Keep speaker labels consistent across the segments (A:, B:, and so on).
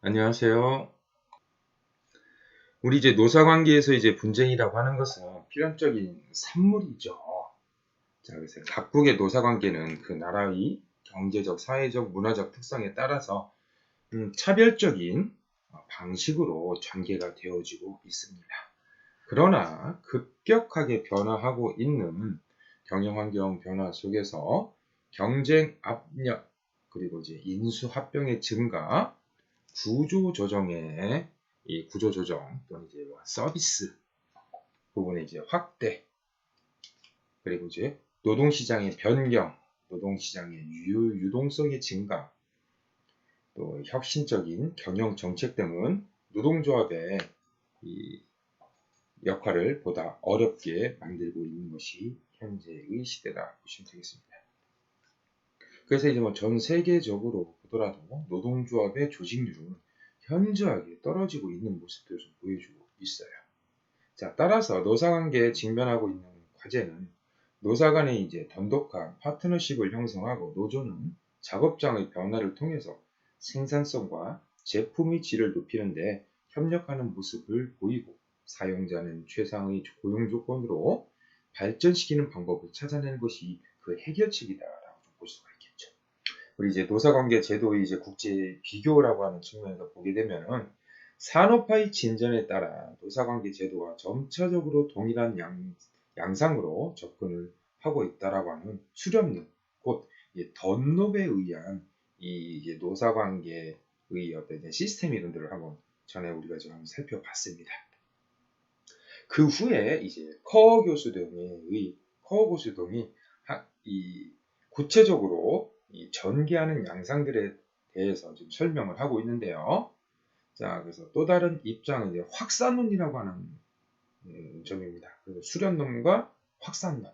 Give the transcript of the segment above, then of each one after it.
A: 안녕하세요. 우리 이제 노사관계에서 이제 분쟁이라고 하는 것은 필연적인 산물이죠. 자, 그래서 각국의 노사관계는 그 나라의 경제적, 사회적, 문화적 특성에 따라서 차별적인 방식으로 전개가 되어지고 있습니다. 그러나 급격하게 변화하고 있는 경영환경 변화 속에서 경쟁 압력, 그리고 이제 인수합병의 증가, 구조조정의 이 구조조정 또는 이제 서비스 부분의 이제 확대, 그리고 이제 노동시장의 변경, 노동시장의 유동성의 증가, 또 혁신적인 경영 정책 등은 노동조합의 이 역할을 보다 어렵게 만들고 있는 것이 현재의 시대라 보시면 되겠습니다. 그래서 이제 뭐 전 세계적으로 보더라도 노동조합의 조직률은 현저하게 떨어지고 있는 모습들을 좀 보여주고 있어요. 자, 따라서 노사관계에 직면하고 있는 과제는 노사 간의 이제 돈독한 파트너십을 형성하고 노조는 작업장의 변화를 통해서 생산성과 제품의 질을 높이는데 협력하는 모습을 보이고 사용자는 최상의 고용 조건으로 발전시키는 방법을 찾아내는 것이 그 해결책이다라고 볼 수가 있겠죠. 우리 이제 노사관계 제도의 이제 국제 비교라고 하는 측면에서 보게 되면은 산업화의 진전에 따라 노사관계 제도와 점차적으로 동일한 양상으로 접근을 하고 있다라고 하는 수렴론, 곧 던롭에 의한 이 노사관계의 어떤 이제 시스템 이론들을 한번 전에 우리가 좀 한번 살펴봤습니다. 그 후에 이제 커어 교수 등이 이 구체적으로 이 전개하는 양상들에 대해서 지금 설명을 하고 있는데요. 자, 그래서 또 다른 입장은 이제 확산론이라고 하는 점입니다. 그래서 수렴론과 확산론.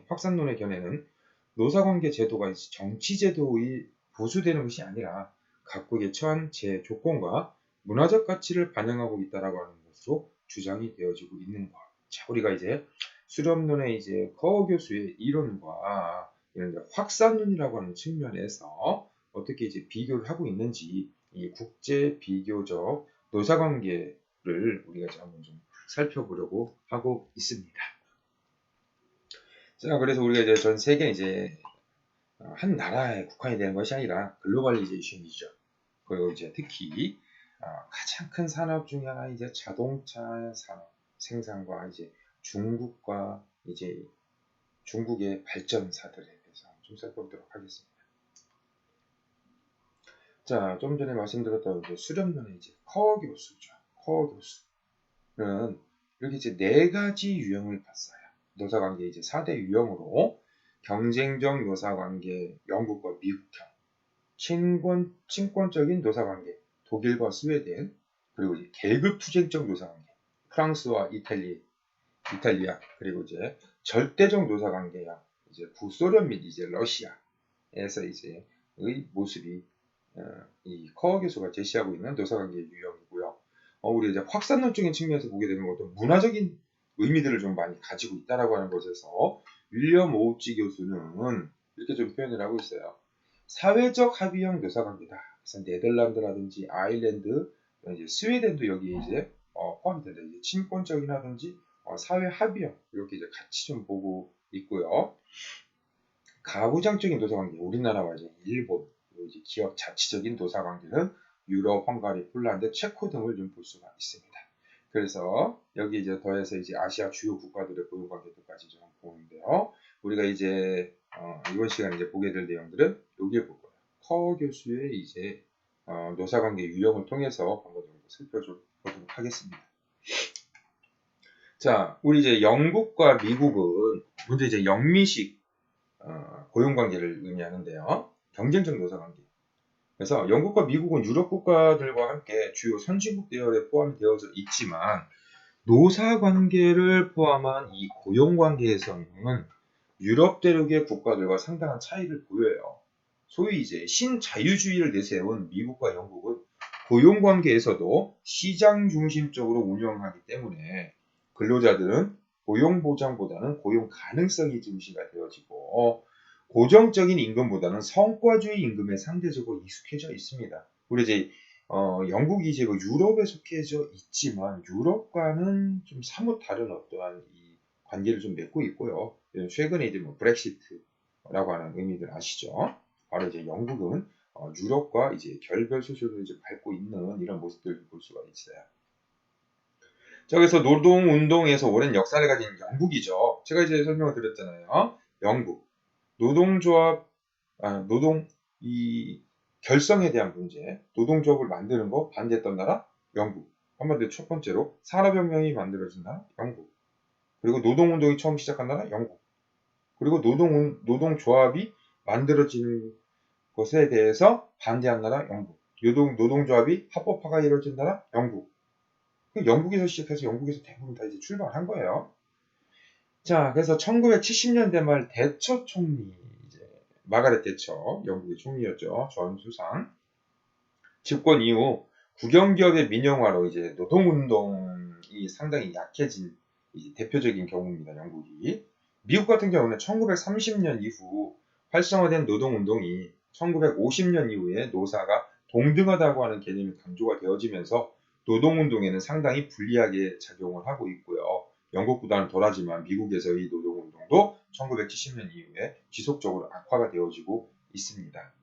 A: 확산론의 견해는 노사관계 제도가 정치제도의 보수되는 것이 아니라 각국의 처한 제 조건과 문화적 가치를 반영하고 있다라고 하는 것으로 주장이 되어지고 있는 것. 자, 우리가 이제 수렴론의 이제 커어 교수의 이론과 이런 이제 확산론이라고 하는 측면에서 어떻게 이제 비교를 하고 있는지 이 국제 비교적 노사관계를 우리가 이제 한번 좀 살펴보려고 하고 있습니다. 자, 그래서 우리가 이제 전 세계 이제 한 나라에 국한이 되는 것이 아니라 글로벌리제이션이죠. 그리고 이제 특히 가장 큰 산업 중에 하나 이제 자동차 산업 생산과 이제 중국과 이제 중국의 발전사들에 대해서 좀 살펴보도록 하겠습니다. 자, 좀 전에 말씀드렸던 이제 수렴론의 이제 커어 교수죠. 커어 교수는 이렇게 이제 네 가지 유형을 봤어요. 노사관계 이제 4대 유형으로 경쟁적 노사관계, 영국과 미국형, 친권적인 노사관계, 독일과 스웨덴, 그리고 이제 계급투쟁적 노사관계, 프랑스와 이탈리아, 그리고 이제 절대적 노사관계야, 이제 구소련 및 이제 러시아에서 이제 의 모습이 이 커어 교수가 제시하고 있는 노사관계 유형이고요. 우리 이제 확산론적인 측면에서 보게 되면 어떤 문화적인 의미들을 좀 많이 가지고 있다라고 하는 것에서 윌리엄 오우치 교수는 이렇게 좀 표현을 하고 있어요. 사회적 합의형 노사관계다. 그래서 네덜란드라든지 아일랜드, 이제 스웨덴도 여기에 이제 포함이 된다. 이제 친권적이라든지 사회 합의형 이렇게 이제 같이 좀 보고 있고요. 가부장적인 노사관계, 우리나라와 이제 일본, 그리고 이제 기업 자치적인 노사관계는 유럽, 헝가리, 폴란드, 체코 등을 좀 볼 수가 있습니다. 그래서 여기 이제 더해서 이제 아시아 주요 국가들의 고용관계도까지 좀 보는데요. 우리가 이제 이번 시간에 이제 보게 될 내용들은 여기에 볼 거예요. 커 교수의 이제 노사관계 유형을 통해서 한번 정도 살펴보도록 하겠습니다. 자, 우리 이제 영국과 미국은 먼저 이제 영미식 고용관계를 의미하는데요. 경쟁적 노사관계. 그래서 영국과 미국은 유럽 국가들과 함께 주요 선진국 대열에 포함이 되어져 있지만 노사관계를 포함한 이 고용관계에서는 유럽 대륙의 국가들과 상당한 차이를 보여요. 소위 이제 신자유주의를 내세운 미국과 영국은 고용관계에서도 시장 중심적으로 운영하기 때문에 근로자들은 고용보장보다는 고용 가능성이 중시가 되어지고 고정적인 임금보다는 성과주의 임금에 상대적으로 익숙해져 있습니다. 우리 이제 영국이 이제 그 유럽에 속해져 있지만 유럽과는 좀 사뭇 다른 어떠한 이 관계를 좀 맺고 있고요. 최근에 이제 뭐 브렉시트라고 하는 의미들 아시죠? 바로 이제 영국은 유럽과 이제 결별 소식을 이제 밟고 있는 이런 모습들을 볼 수가 있어요. 자, 그래서 노동운동에서 오랜 역사를 가진 영국이죠. 제가 이제 설명을 드렸잖아요. 영국. 노동조합, 이 결성에 대한 문제, 노동조합을 만드는 거 반대했던 나라? 영국. 한마디로 첫 번째로 산업혁명이 만들어진 나라? 영국. 그리고 노동운동이 처음 시작한 나라? 영국. 그리고 노동조합이 만들어지는 것에 대해서 반대한 나라? 영국. 노동조합이 합법화가 이루어진 나라? 영국. 영국에서 시작해서 영국에서 대부분 다 이제 출발한 거예요. 자, 그래서 1970년대 말 대처 총리, 이제 마가렛 대처, 영국의 총리였죠. 전 수상. 집권 이후 국영기업의 민영화로 이제 노동운동이 상당히 약해진 이제 대표적인 경우입니다. 영국이. 미국 같은 경우는 1930년 이후 활성화된 노동운동이 1950년 이후에 노사가 동등하다고 하는 개념이 강조가 되어지면서 노동운동에는 상당히 불리하게 작용을 하고 있고요. 영국보다는 덜하지만 미국에서의 노동운동도 1970년 이후에 지속적으로 악화가 되어지고 있습니다.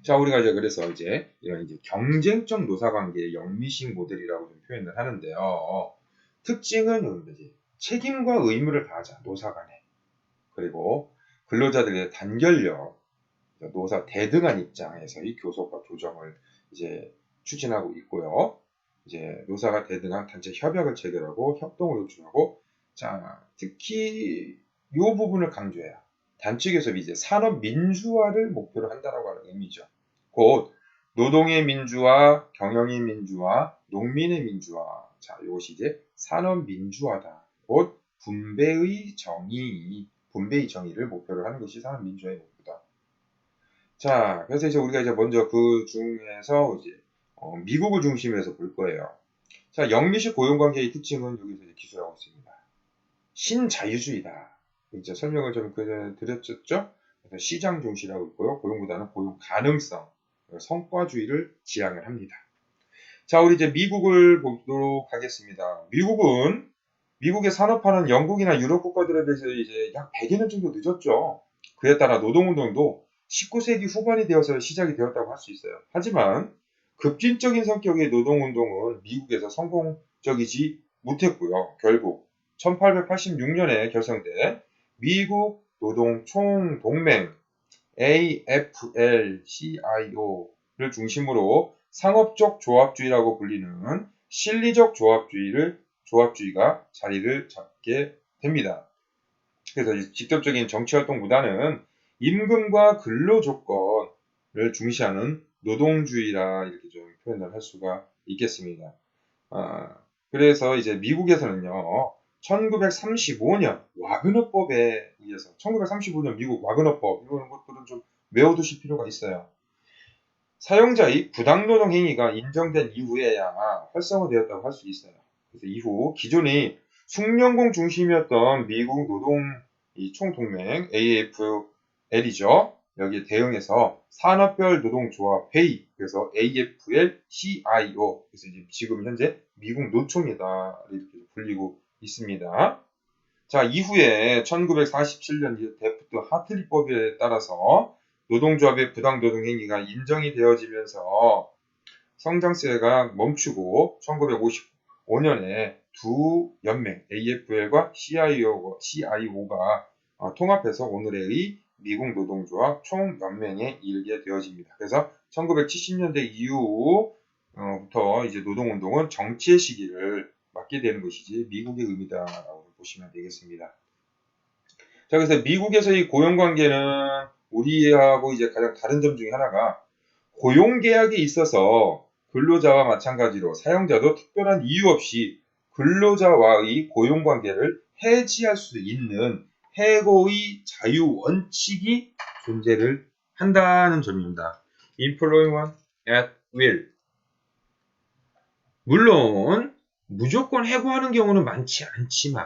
A: 자, 우리가 이제 그래서 이제 이런 이제 경쟁적 노사관계의 영미식 모델이라고 좀 표현을 하는데요. 특징은 이제 책임과 의무를 다하자 노사간에, 그리고 근로자들의 단결력, 노사 대등한 입장에서의 교섭과 조정을 이제 추진하고 있고요. 이제 노사가 대등한 단체 협약을 체결하고 협동을 요청하고, 자, 특히 이 부분을 강조해요. 단체 교섭이 이제 산업 민주화를 목표로 한다라고 하는 의미죠. 곧 노동의 민주화, 경영의 민주화, 농민의 민주화. 자, 이것이 이제 산업 민주화다. 곧 분배의 정의를 목표로 하는 것이 산업 민주화의 목표다. 자, 그래서 이제 우리가 이제 먼저 그 중에서 이제 미국을 중심으로 볼 거예요. 자, 영미식 고용관계의 특징은 여기서 이제 기술하고 있습니다. 신자유주의다. 이제 설명을 좀 드렸죠? 그래서 시장 중시라고 있고요. 고용보다는 고용 가능성, 성과주의를 지향을 합니다. 자, 우리 이제 미국을 보도록 하겠습니다. 미국의 산업화는 영국이나 유럽 국가들에 비해서 이제 약 100여 년 정도 늦었죠. 그에 따라 노동운동도 19세기 후반이 되어서 시작이 되었다고 할 수 있어요. 하지만 급진적인 성격의 노동운동은 미국에서 성공적이지 못했고요. 결국 1886년에 결성된 미국 노동총동맹 AFL-CIO를 중심으로 상업적 조합주의라고 불리는 실리적 조합주의가 자리를 잡게 됩니다. 그래서 직접적인 정치활동보다는 임금과 근로조건을 중시하는 노동주의라 이렇게 좀 표현을 할 수가 있겠습니다. 그래서 이제 미국에서는요, 1935년 와그너법에 의해서 1935년 미국 와그너법, 이런 것들은 좀 외워두실 필요가 있어요. 사용자의 부당노동 행위가 인정된 이후에야 활성화되었다고 할 수 있어요. 그래서 이후 기존의 숙련공 중심이었던 미국 노동 총동맹 AFL이죠. 여기에 대응해서 산업별 노동조합 회의, 그래서 AFL-CIO, 그래서 지금 현재 미국 노총이다 이렇게 불리고 있습니다. 자, 이후에 1947년 데프트 하틀리법에 따라서 노동조합의 부당노동 행위가 인정이 되어지면서 성장세가 멈추고 1955년에 두 연맹 AFL과 CIO가 통합해서 오늘의 미국 노동조합 총연맹에 이르게 되어집니다. 그래서 1970년대 이후부터 이제 노동운동은 정치의 시기를 맞게 되는 것이지 미국의 의미다라고 보시면 되겠습니다. 자, 그래서 미국에서의 고용관계는 우리하고 이제 가장 다른 점 중에 하나가 고용계약에 있어서 근로자와 마찬가지로 사용자도 특별한 이유 없이 근로자와의 고용관계를 해지할 수 있는 해고의 자유 원칙이 존재를 한다는 점입니다. Employment at will. 물론 무조건 해고하는 경우는 많지 않지만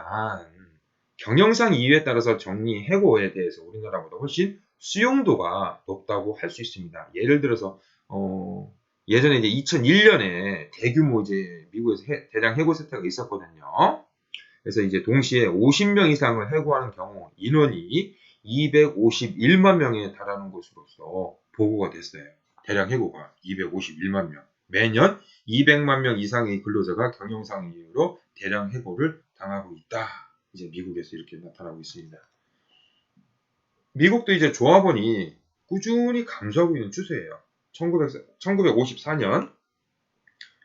A: 경영상 이유에 따라서 정리 해고에 대해서 우리나라보다 훨씬 수용도가 높다고 할 수 있습니다. 예를 들어서 예전에 이제 2001년에 대규모 이제 미국에서 대량 해고 사태가 있었거든요. 그래서 이제 동시에 50명 이상을 해고하는 경우 인원이 251만 명에 달하는 것으로서 보고가 됐어요. 대량 해고가 251만 명. 매년 200만 명 이상의 근로자가 경영상 이유로 대량 해고를 당하고 있다. 이제 미국에서 이렇게 나타나고 있습니다. 미국도 이제 조합원이 꾸준히 감소하고 있는 추세예요. 1954년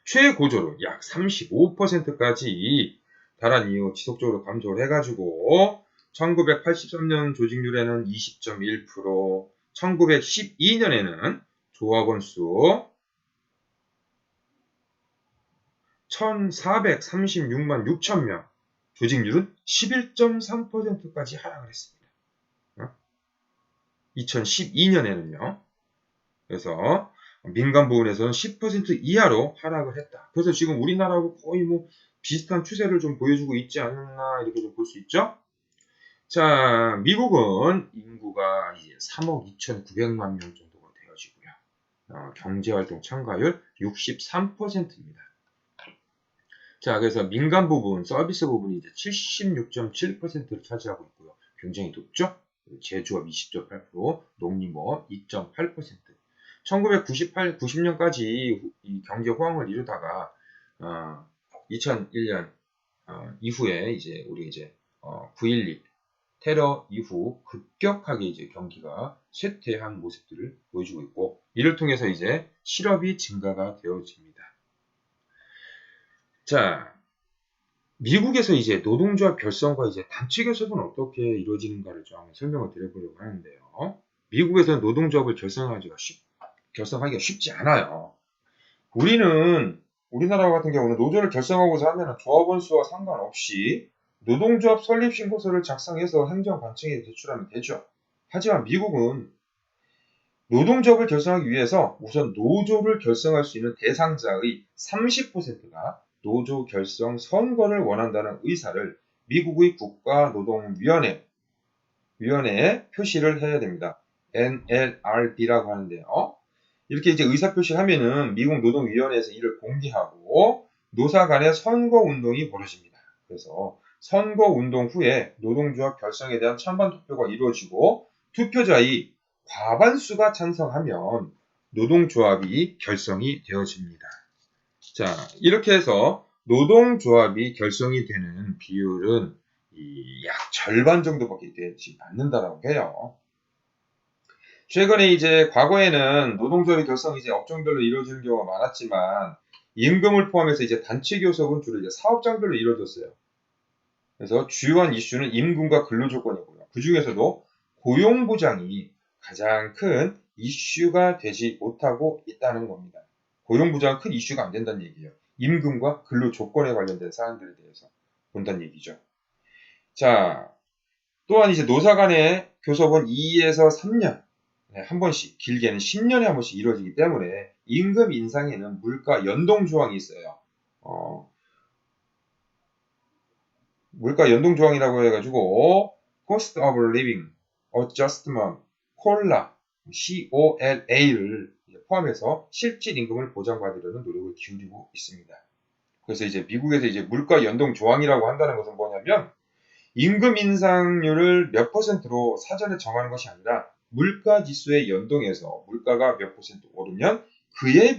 A: 최고조로 약 35%까지 달한 이후 지속적으로 감소를 해가지고 1983년 조직률에는 20.1%, 1912년에는 조합원 수 1436만 6천 명, 조직률은 11.3%까지 하락을 했습니다. 2012년에는요. 그래서 민간 부분에서는 10% 이하로 하락을 했다. 그래서 지금 우리나라하고 거의 뭐 비슷한 추세를 좀 보여주고 있지 않나 이렇게 좀 볼 수 있죠. 자, 미국은 인구가 이제 3억 2,900만 명 정도가 되어지고요. 경제활동 참가율 63%입니다. 자, 그래서 민간 부분, 서비스 부분이 이제 76.7%를 차지하고 있고요. 굉장히 높죠? 제조업 20.8%, 농림업 2.8%. 1990년까지 이 경제 호황을 이루다가 2001년 이후에 이제 우리 이제 9.12 테러 이후 급격하게 이제 경기가 쇠퇴한 모습들을 보여주고 있고 이를 통해서 이제 실업이 증가가 되어집니다. 자, 미국에서 이제 노동조합 결성과 이제 단체 교섭은 어떻게 이루어지는가를 좀 한번 설명을 드려보려고 하는데요. 미국에서는 노동조합을 결성하기가 쉽지 않아요. 우리나라 같은 경우는 노조를 결성하고자 하면 조합원 수와 상관없이 노동조합 설립 신고서를 작성해서 행정관청에 제출하면 되죠. 하지만 미국은 노동조합을 결성하기 위해서 우선 노조를 결성할 수 있는 대상자의 30%가 노조 결성 선거를 원한다는 의사를 미국의 국가노동위원회에 표시를 해야 됩니다. NLRB라고 하는데요. 이렇게 이제 의사표시를 하면은 미국 노동위원회에서 이를 공개하고 노사 간의 선거운동이 벌어집니다. 그래서 선거운동 후에 노동조합 결성에 대한 찬반 투표가 이루어지고 투표자의 과반수가 찬성하면 노동조합이 결성이 되어집니다. 자, 이렇게 해서 노동조합이 결성이 되는 비율은 약 절반 정도밖에 되지 않는다라고 해요. 최근에 이제 과거에는 노동조합의 결성이 이제 업종별로 이루어지는 경우가 많았지만 임금을 포함해서 이제 단체 교섭은 주로 이제 사업장별로 이루어졌어요. 그래서 주요한 이슈는 임금과 근로조건이고요. 그 중에서도 고용보장이 가장 큰 이슈가 되지 못하고 있다는 겁니다. 고용보장은 큰 이슈가 안 된다는 얘기예요. 임금과 근로조건에 관련된 사안들에 대해서 본다는 얘기죠. 자, 또한 이제 노사 간의 교섭은 2에서 3년, 한 번씩, 길게는 10년에 한 번씩 이루어지기 때문에 임금 인상에는 물가 연동 조항이 있어요. 물가 연동 조항이라고 해가지고 Cost of Living Adjustment, COLA를 포함해서 실질 임금을 보장받으려는 노력을 기울이고 있습니다. 그래서 이제 미국에서 이제 물가 연동 조항이라고 한다는 것은 뭐냐면 임금 인상률을 몇 %로 사전에 정하는 것이 아니라 물가 지수에 연동해서 물가가 몇 % 오르면 그에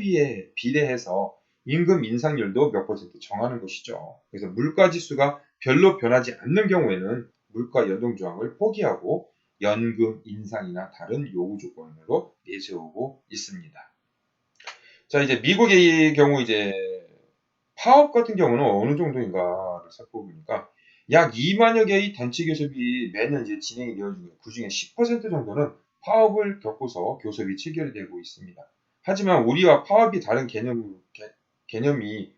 A: 비례해서 임금 인상률도 몇 % 정하는 것이죠. 그래서 물가 지수가 별로 변하지 않는 경우에는 물가 연동 조항을 포기하고 연금 인상이나 다른 요구 조건으로 내세우고 있습니다. 자, 이제 미국의 경우 이제 파업 같은 경우는 어느 정도인가를 살펴보니까 약 2만여 개의 단체 교섭이 매년 이제 진행이 되어지고요. 그 중에 10% 정도는 파업을 겪고서 교섭이 체결되고 있습니다. 하지만 우리와 파업이 다른 개념이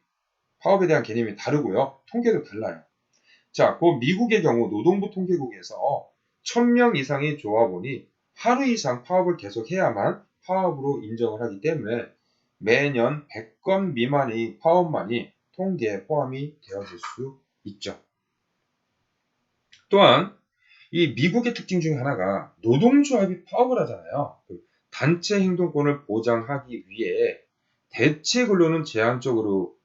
A: 파업에 대한 개념이 다르고요. 통계도 달라요. 자, 그 미국의 경우 노동부 통계국에서 1000명 이상의 조합원이 하루 이상 파업을 계속해야만 파업으로 인정을 하기 때문에 매년 100건 미만의 파업만이 통계에 포함이 되어질 수 있죠. 또한 이 미국의 특징 중에 하나가 노동조합이 파업을 하잖아요. 단체 행동권을 보장하기 위해 대체 근로는 제한적으로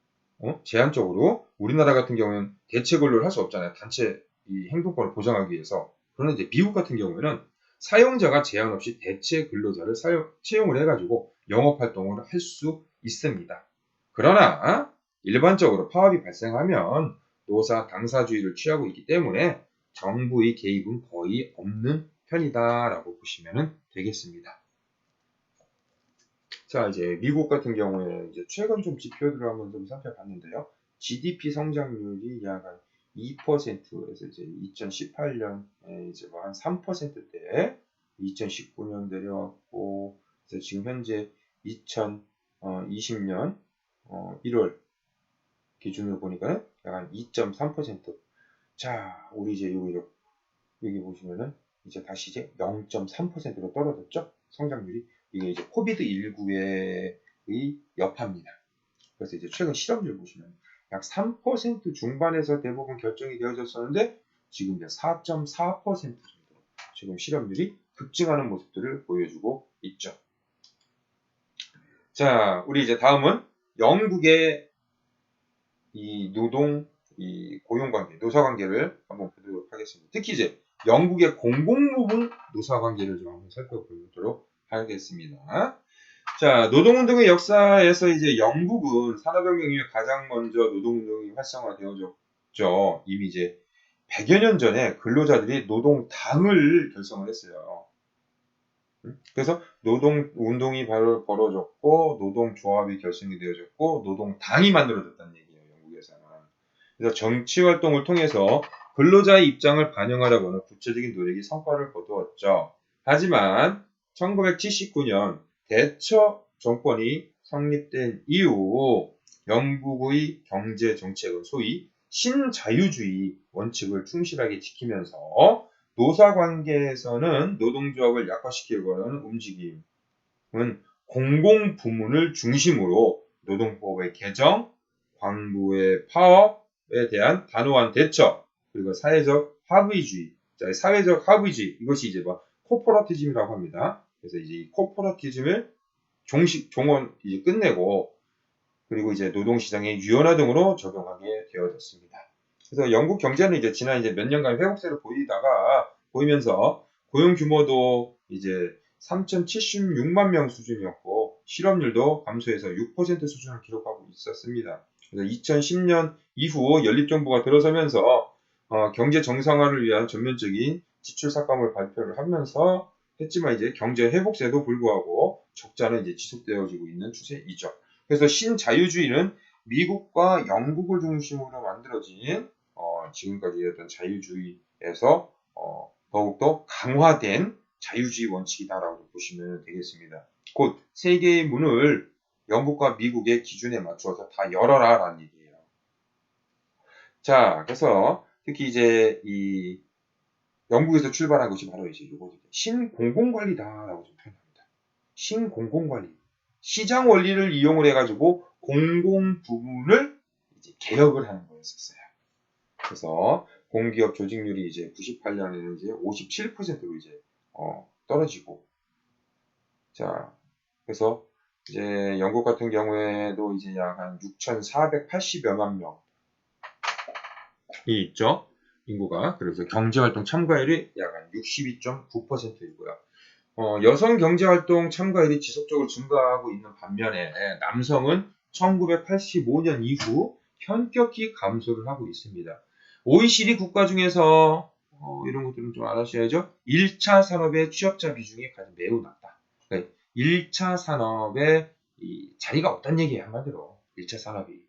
A: 우리나라 같은 경우는 대체 근로를 할 수 없잖아요. 단체 이 행동권을 보장하기 위해서. 그러나 이제 미국 같은 경우에는 사용자가 제한 없이 대체 근로자를 채용을 해가지고 영업 활동을 할 수 있습니다. 그러나 일반적으로 파업이 발생하면 노사 당사주의를 취하고 있기 때문에 정부의 개입은 거의 없는 편이다라고 보시면 되겠습니다. 자, 이제 미국 같은 경우에 이제 최근 좀 지표들을 한번 좀 살펴봤는데요. GDP 성장률이 약 2%에서 이제 2018년에 이제 한 3%대, 2019년 내려왔고, 이제 지금 현재 2020년 1월 기준으로 보니까 약 2.3%. 자, 우리 이제 여기 보시면은 이제 다시 이제 0.3%로 떨어졌죠? 성장률이. 이게 이제 코비드19의 여파입니다. 그래서 이제 최근 실업률 보시면 약 3% 중반에서 대부분 결정이 되어졌었는데 지금 이제 4.4% 정도로 지금 실업률이 급증하는 모습들을 보여주고 있죠. 자, 우리 이제 다음은 영국의 이 고용관계, 노사관계를 한번 보도록 하겠습니다. 특히 이제 영국의 공공부문 노사관계를 좀 한번 살펴보도록 하겠습니다. 자, 노동운동의 역사에서 이제 영국은 산업혁명 이후에 가장 먼저 노동운동이 활성화되어졌죠. 이미 이제 100여 년 전에 근로자들이 노동당을 결성을 했어요. 그래서 노동운동이 바로 벌어졌고, 노동조합이 결성이 되어졌고, 노동당이 만들어졌다는 얘기예요, 영국에서는. 그래서 정치활동을 통해서 근로자의 입장을 반영하려고 하는 구체적인 노력이 성과를 거두었죠. 하지만 1979년 대처 정권이 성립된 이후 영국의 경제 정책은 소위 신자유주의 원칙을 충실하게 지키면서 노사관계에서는 노동조합을 약화시키려고 하는 움직임은 공공부문을 중심으로 노동법의 개정, 광부의 파업에 대한 단호한 대처, 그리고 사회적 합의주의, 이것이 이제 코퍼러티즘이라고 합니다. 그래서 이제 이 코퍼러티즘을 종원 이제 끝내고, 그리고 이제 노동시장의 유연화 등으로 적용하게 되어졌습니다. 그래서 영국 경제는 이제 지난 이제 몇 년간 회복세를 보이면서 고용 규모도 이제 3,076만 명 수준이었고 실업률도 감소해서 6% 수준을 기록하고 있었습니다. 그래서 2010년 이후 연립정부가 들어서면서 경제 정상화를 위한 전면적인 지출 삭감을 발표를 하면서 했지만 이제 경제 회복세도 불구하고 적자는 이제 지속되어지고 있는 추세이죠. 그래서 신자유주의는 미국과 영국을 중심으로 만들어진 지금까지 했던 자유주의에서 더욱더 강화된 자유주의 원칙이다라고 보시면 되겠습니다. 곧 세계의 문을 영국과 미국의 기준에 맞추어서 다 열어라라는 얘기예요. 자, 그래서 특히 이제 이 영국에서 출발한 것이 바로 이제 이거 신공공관리다라고 좀 표현합니다. 신공공관리. 시장 원리를 이용을 해가지고 공공 부문을 이제 개혁을 하는 거였었어요. 그래서 공기업 조직률이 이제 98년에는 이제 57%로 이제 떨어지고, 자, 그래서 이제 영국 같은 경우에도 이제 약 한 6,480여만 명이 있죠. 인구가. 그래서 경제활동 참가율이 약 한 62.9%이고요. 여성 경제활동 참가율이 지속적으로 증가하고 있는 반면에 남성은 1985년 이후 현격히 감소를 하고 있습니다. OECD 국가 중에서 이런 것들은 좀 알아셔야죠. 1차 산업의 취업자 비중이 매우 낮다. 그러니까 1차 산업에 자리가 없다는 얘기예요. 한마디로 1차 산업이.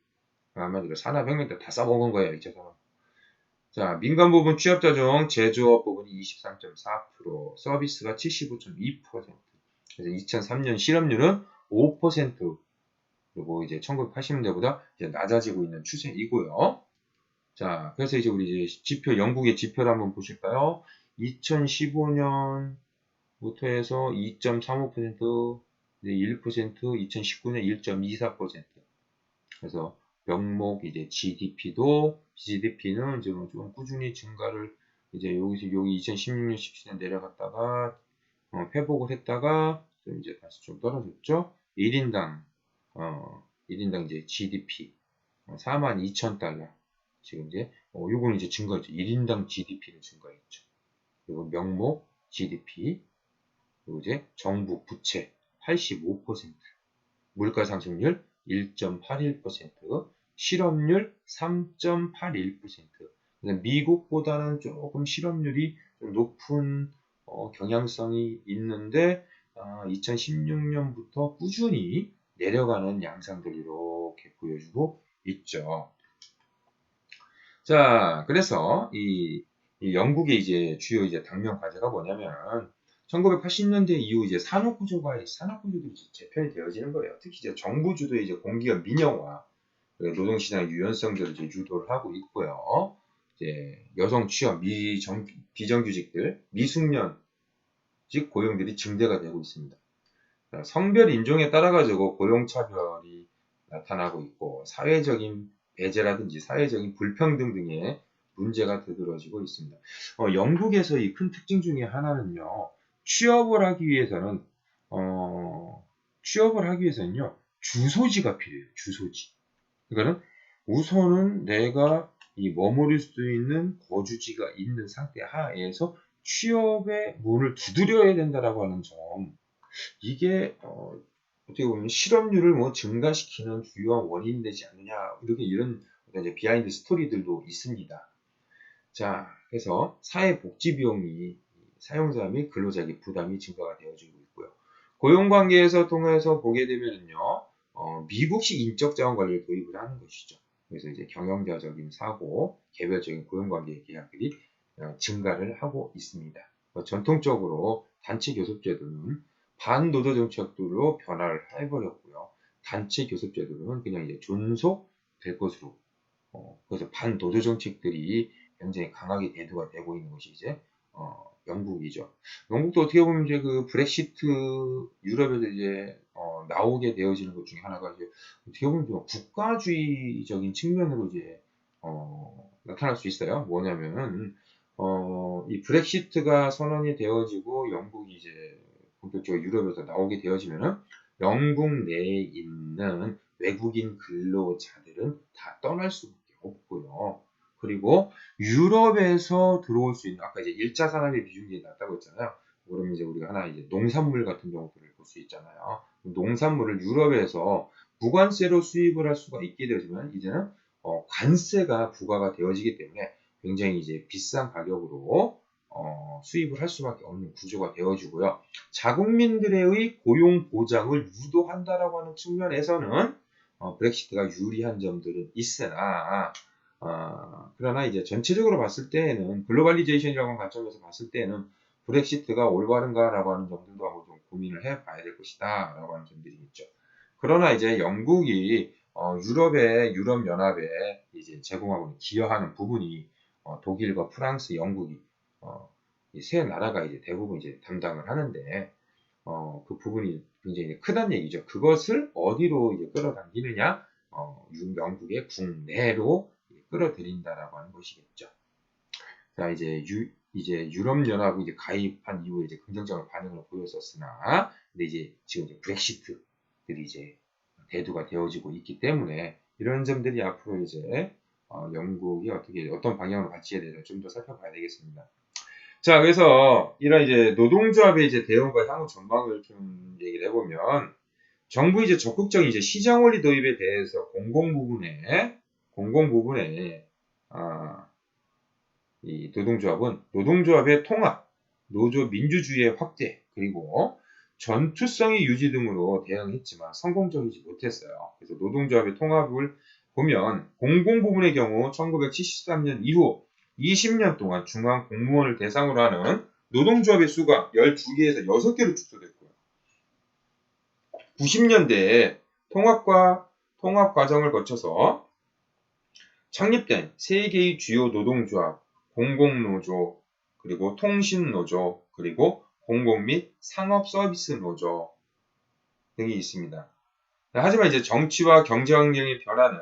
A: 한마디로 산업혁명 때 다 써먹은 거예요. 2차 산업. 자, 민간 부분 취업자 중 제조업 부분이 23.4%, 서비스가 75.2%. 그래서 2003년 실업률은 5%. 그리고 이제 1980년대보다 이제 낮아지고 있는 추세이고요. 자, 그래서 이제 우리 이제 영국의 지표를 한번 보실까요? 2015년부터 해서 2.35%, 1%, 2019년 1.24%. 그래서 명목 이제 GDP는 지금 좀 꾸준히 증가를 이제 여기 2016년, 17년 내려갔다가 회복을 했다가 좀 이제 다시 좀 떨어졌죠. 1인당 1인당 이제 GDP 42,000달러. 지금 이제 요거는 이제 증가했죠. 1인당 GDP는 증가했죠. 그리고 명목 GDP, 그리고 이제 정부 부채 85%, 물가 상승률 1.81%, 실업률 3.81%. 미국보다는 조금 실업률이 좀 높은 경향성이 있는데 2016년부터 꾸준히 내려가는 양상들 이렇게 보여주고 있죠. 자, 그래서 이 영국의 이제 주요 이제 당면 과제가 뭐냐면 1980년대 이후 이제 산업구조도 이제 재편이 되어지는 거예요. 특히 이제 정부 주도의 이제 공기업 민영화, 노동시장 유연성들을 이제 유도를 하고 있고요. 이제 여성 취업, 비정규직들, 미숙련직 고용들이 증대가 되고 있습니다. 성별 인종에 따라 가지고 고용차별이 나타나고 있고 사회적인 배제라든지 사회적인 불평등 등의 문제가 두드러지고 있습니다. 영국에서 이 큰 특징 중에 하나는요. 취업을 하기 위해서는요. 주소지가 필요해요. 주소지. 그러니까는 우선은 내가 이 머무를 수 있는 거주지가 있는 상태 하에서 취업의 문을 두드려야 된다라고 하는 점. 이게 어떻게 보면 실업률을 뭐 증가시키는 주요한 원인이 되지 않느냐 이런 이제 비하인드 스토리들도 있습니다. 자, 그래서 사회복지 비용이 사용자 및 근로자에게 부담이 증가가 되어지고 있고요. 고용관계에서 통해서 보게 되면요, 미국식 인적 자원 관리를 도입을 하는 것이죠. 그래서 이제 경영자적인 사고, 개별적인 고용관계 계약들이 증가를 하고 있습니다. 전통적으로 단체 교섭제도는 반노조 정책들로 변화를 해버렸고요. 단체 교섭제도는 그냥 이제 존속될 것으로 그래서 반노조 정책들이 굉장히 강하게 대두가 되고 있는 것이 이제 영국이죠. 영국도 어떻게 보면 이제 그 브렉시트 유럽에서 이제 나오게 되어지는 것 중에 하나가 이제 어떻게 보면 좀 국가주의적인 측면으로 이제 나타날 수 있어요. 뭐냐면은 이 브렉시트가 선언이 되어지고 영국이 이제 본격적으로 유럽에서 나오게 되어지면은 영국 내에 있는 외국인 근로자들은 다 떠날 수밖에 없고요. 그리고 유럽에서 들어올 수 있는 아까 이제 1차 산업의 비중이 낮다고 했잖아요. 그러면 이제 우리가 하나 이제 농산물 같은 경우들을 볼 수 있잖아요. 농산물을 유럽에서 무관세로 수입을 할 수가 있게 되지만 이제는 관세가 부과가 되어지기 때문에 굉장히 이제 비싼 가격으로 수입을 할 수밖에 없는 구조가 되어지고요. 자국민들의 고용 보장을 유도한다라고 하는 측면에서는 브렉시트가 유리한 점들은 있으나 그러나 이제 전체적으로 봤을 때에는 글로벌리제이션이라고 하는 관점에서 봤을 때에는 브렉시트가 올바른가라고 하는 점들도 한번 좀 고민을 해봐야 될 것이다 라고 하는 점들이 있죠. 그러나 이제 영국이 유럽연합에 이제 제공하고 기여하는 부분이 독일과 프랑스, 영국이 이 세 나라가 이제 대부분 이제 담당을 하는데 그 부분이 굉장히 크다는 얘기죠. 그것을 어디로 이제 끌어당기느냐? 영국의 국내로 끌어들인다라고 하는 것이겠죠. 자, 이제 유럽연합이 이제 가입한 이후에 이제 긍정적인 반응을 보였었으나, 근데 이제 지금 이제 브렉시트들이 이제 대두가 되어지고 있기 때문에 이런 점들이 앞으로 이제 영국이 어떤 방향으로 갈지에 대해서 좀 더 살펴봐야 되겠습니다. 자, 그래서 이런 이제 노동조합의 이제 대응과 향후 전망을 좀 얘기를 해보면 정부 이제 적극적인 이제 시장 원리 도입에 대해서 공공 부분에 이 노동조합의 통합, 노조 민주주의의 확대, 그리고 전투성의 유지 등으로 대응했지만 성공적이지 못했어요. 그래서 노동조합의 통합을 보면 공공 부분의 경우 1973년 이후 20년 동안 중앙 공무원을 대상으로 하는 노동조합의 수가 12개에서 6개로 축소됐고요. 90년대에 통합 과정을 거쳐서 창립된 3개의 주요 노동조합, 공공노조, 그리고 통신노조, 그리고 공공 및 상업서비스노조 등이 있습니다. 하지만 이제 정치와 경제 환경의 변화는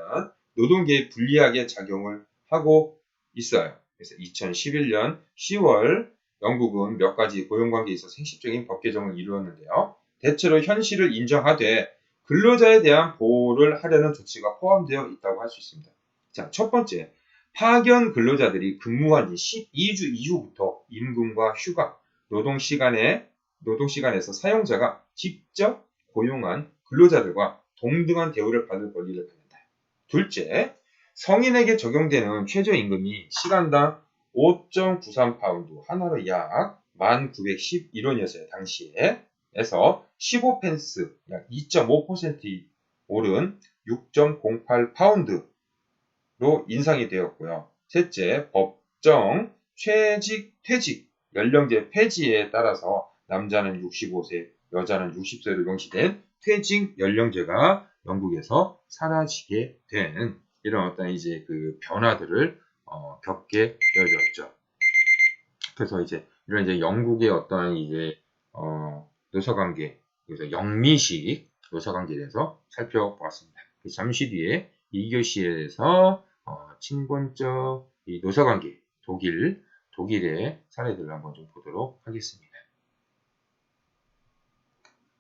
A: 노동계에 불리하게 작용을 하고 있어요. 그래서 2011년 10월 영국은 몇 가지 고용관계에 있어서 핵심적인 법 개정을 이루었는데요. 대체로 현실을 인정하되 근로자에 대한 보호를 하려는 조치가 포함되어 있다고 할 수 있습니다. 자, 첫 번째, 파견 근로자들이 근무한 지 12주 이후부터 임금과 휴가, 노동시간에서 사용자가 직접 고용한 근로자들과 동등한 대우를 받을 권리를 갖는다. 둘째, 성인에게 적용되는 최저임금이 시간당 5.93파운드, 하나로 약 1911원이었어요. 당시에. 에서 15펜스, 약 2.5% 오른 6.08파운드로 인상이 되었고요. 셋째, 법정 퇴직 연령제 폐지에 따라서 남자는 65세, 여자는 60세로 명시된 퇴직 연령제가 영국에서 사라지게 된 이런 어떤 이제 그 변화들을 겪게 되어졌죠. 그래서 이제 이런 이제 영국의 어떤 이제 노사관계, 그래서 영미식 노사관계에 대해서 살펴보았습니다. 잠시 뒤에 2교시에서 친권적 이 노사관계 독일의 사례들을 한번 좀 보도록 하겠습니다.